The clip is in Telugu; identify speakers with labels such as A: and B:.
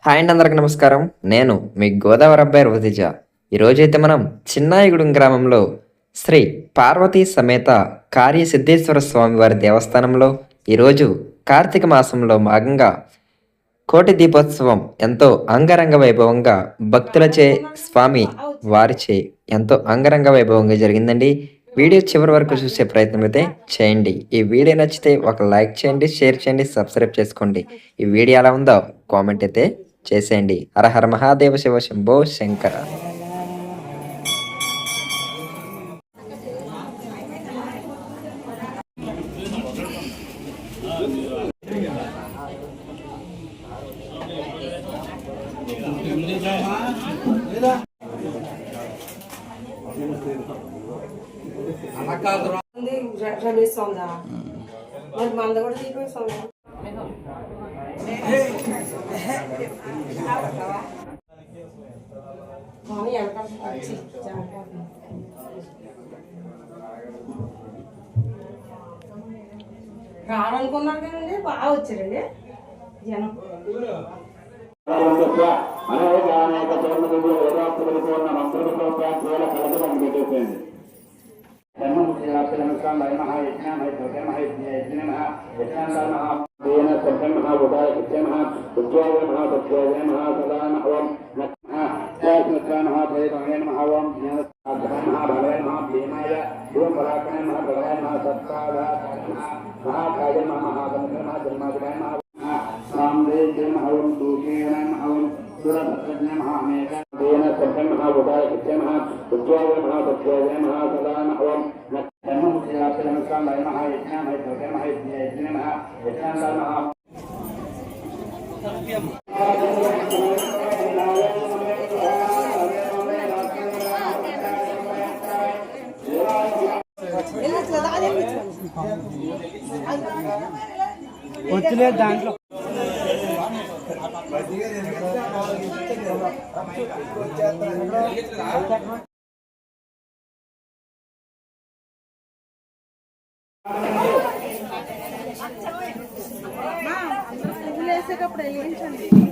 A: హాయ్ అండి, అందరికి నమస్కారం. నేను మీ గోదావరి అబ్బాయి రవితేజ. ఈరోజైతే మనం చిన్నాయిగూడెం గ్రామంలో శ్రీ పార్వతీ సమేత కార్యసిద్ధేశ్వర స్వామి వారి దేవస్థానంలో ఈరోజు కార్తీక మాసంలో భాగంగా కోటి దీపోత్సవం ఎంతో అంగరంగ వైభవంగా భక్తులచే స్వామి వారిచే ఎంతో అంగరంగ వైభవంగా జరిగిందండి. వీడియో చివరి వరకు చూసే ప్రయత్నం అయితే చేయండి. ఈ వీడియో నచ్చితే ఒక లైక్ చేయండి, షేర్ చేయండి, సబ్స్క్రైబ్ చేసుకోండి. ఈ వీడియో ఎలా ఉందో కామెంట్ అయితే చేసేయండి. హర హర మహాదేవ శివ శంభో శంకర.
B: రమేష్ సౌందా మరి మంద కూడా తీపి సౌందా రానుకున్నారు కదండి, బాగా వచ్చారండి జనం.
C: వచ్చలే దాంట్లో
B: వేసేటప్పుడు వెళ్ళించండి.